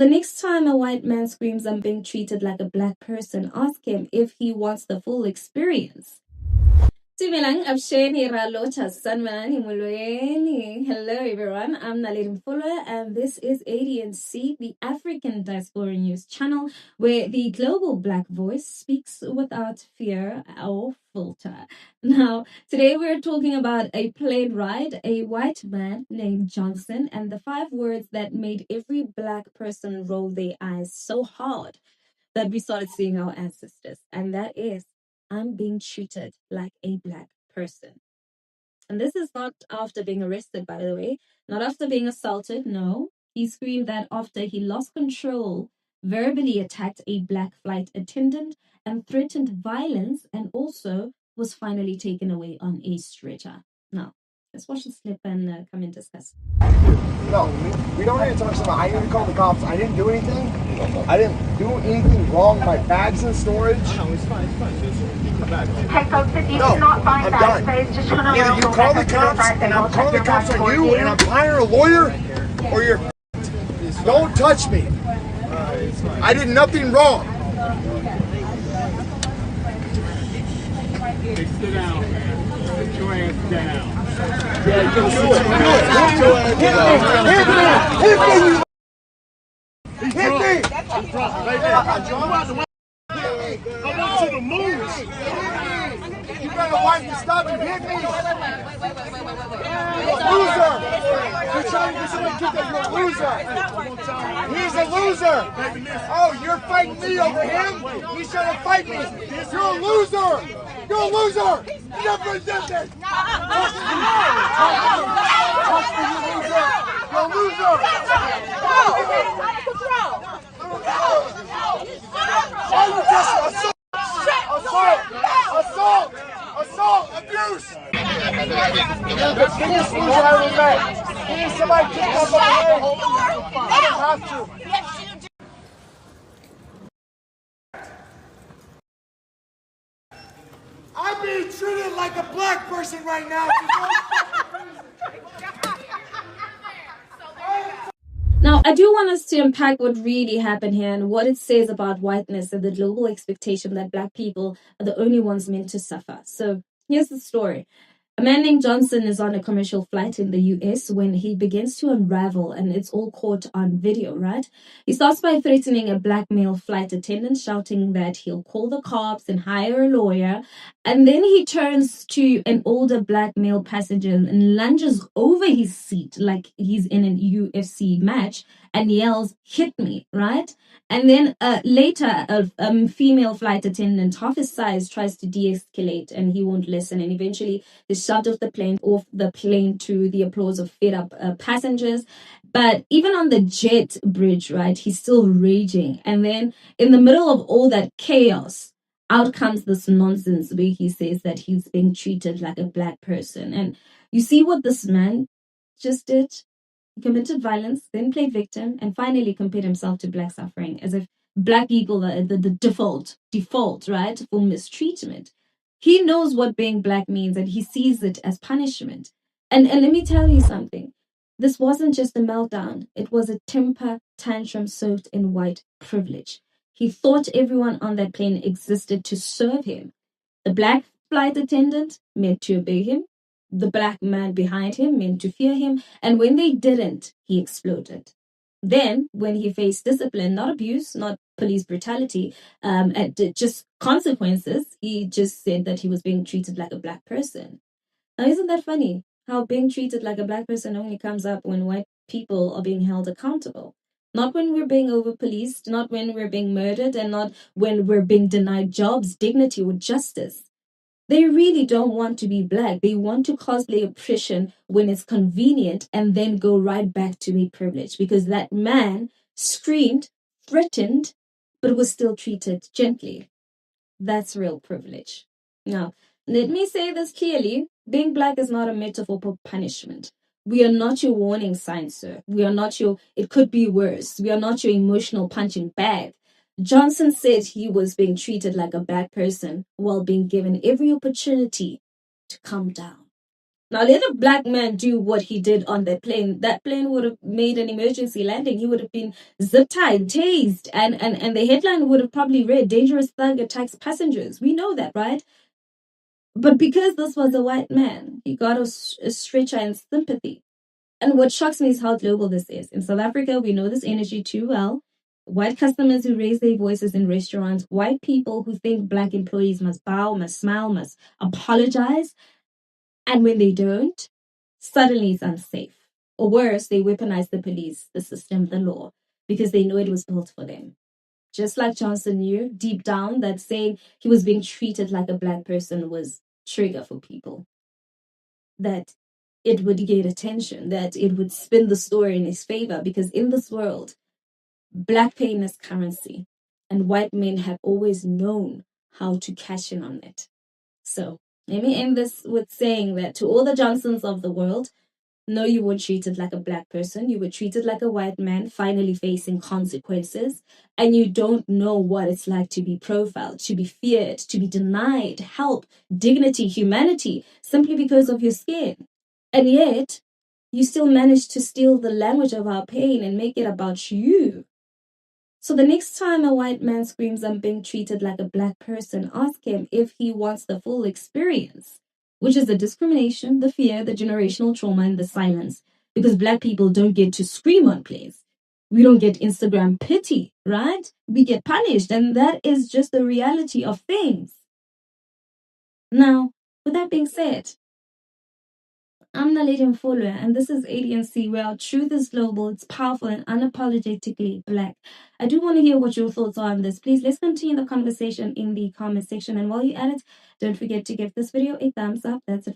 the next time a white man screams, "I'm being treated like a black person," ask him if he wants the full experience. Hello everyone, I'm Naledi Mfoloe and this is ANC, the African Diaspora News Channel, where the global black voice speaks without fear or filter. Now, today we're talking about a plane ride, a white man named Johnson, and the 5 words that made every black person roll their eyes so hard that we started seeing our ancestors, and that is, "I'm being treated like a black person." And this is not after being arrested, by the way, not after being assaulted. No, he screamed that after he lost control, verbally attacked a black flight attendant and threatened violence, and also was finally taken away on a stretcher. Now, let's watch the clip and come and discuss. No, we don't need to talk about. I didn't call the cops. I didn't do anything. I didn't do anything wrong. My bag's in storage. No, it's fine. Hey folks, if you cannot find that space, just turn around. Either you call the cops and I'm calling the cops on you and I'm hiring a lawyer, or you're don't touch me. I did nothing wrong. Hey, sit down, man. Sit your ass down. Yeah, you can do it. Hit me! Hit me! I want you to move. You better wipe to stop you. Hit me! You're a loser! You're trying to get somebody to get that. You're a loser! He's a loser! Oh, you're fighting me over him? He's trying to fight me! You're a loser! You're a loser! You never did this! You're a loser! Assault! Abuse! You're the biggest loser I ever met. Give me somebody to kick up on the leg. I don't have to. I'm being treated like a black person right now. Now, I do want us to unpack what really happened here and what it says about whiteness and the global expectation that black people are the only ones meant to suffer. So here's the story. A man named Johnson is on a commercial flight in the US when he begins to unravel, and it's all caught on video, right? He starts by threatening a black male flight attendant, shouting that he'll call the cops and hire a lawyer. And then he turns to an older black male passenger and lunges over his seat like he's in an UFC match and yells, "Hit me," right? And then later, a female flight attendant, half his size, tries to de-escalate and he won't listen. And eventually he's shoved off the plane to the applause of fed up passengers. But even on the jet bridge, right, he's still raging. And then in the middle of all that chaos, out comes this nonsense where he says that he's being treated like a black person. And you see what this man just did? He committed violence, then played victim, and finally compared himself to black suffering, as if black people are the default, right, for mistreatment. He knows what being black means, and he sees it as punishment. And let me tell you something. This wasn't just a meltdown. It was a temper tantrum soaked in white privilege. He thought everyone on that plane existed to serve him. The black flight attendant meant to obey him. The black man behind him meant to fear him, and when they didn't, he exploded. Then, when he faced discipline, not abuse, not police brutality, just consequences, he just said that he was being treated like a black person. Now, isn't that funny? How being treated like a black person only comes up when white people are being held accountable. Not when we're being over-policed, not when we're being murdered, and not when we're being denied jobs, dignity, or justice. They really don't want to be black. They want to cosplay oppression when it's convenient and then go right back to a privilege because that man screamed, threatened, but was still treated gently. That's real privilege. Now, let me say this clearly. Being black is not a metaphor for punishment. We are not your warning sign, sir. We are not your, it could be worse. We are not your emotional punching bag. Johnson said he was being treated like a black person while being given every opportunity to calm down. Now, let a black man do what he did on that plane would have made an emergency landing. He would have been zip-tied, tased, and the headline would have probably read, "Dangerous thug attacks passengers." We know that, right? But because this was a white man, he got a stretcher and sympathy. And what shocks me is how global this is. In South Africa, we know this energy too well. White customers who raise their voices in restaurants, white people who think black employees must bow, must smile, must apologize. And when they don't, suddenly it's unsafe. Or worse, they weaponize the police, the system, the law, because they know it was built for them. Just like Johnson knew deep down that saying he was being treated like a black person was trigger for people. That it would get attention, that it would spin the story in his favor, because in this world, black pain is currency, and white men have always known how to cash in on it. So let me end this with saying that to all the Johnsons of the world, no, you weren't treated like a black person. You were treated like a white man, finally facing consequences. And you don't know what it's like to be profiled, to be feared, to be denied help, dignity, humanity, simply because of your skin. And yet, you still manage to steal the language of our pain and make it about you. So the next time a white man screams, "I'm being treated like a black person," ask him if he wants the full experience, which is the discrimination, the fear, the generational trauma, and the silence. Because black people don't get to scream on plays. We don't get Instagram pity, right? We get punished, and that is just the reality of things. Now, with that being said, I'm Naledi Mfoloe, and this is ADNC, where our truth is global, it's powerful, and unapologetically black. I do want to hear what your thoughts are on this. Please, let's continue the conversation in the comment section. And while you're at it, don't forget to give this video a thumbs up. That's it.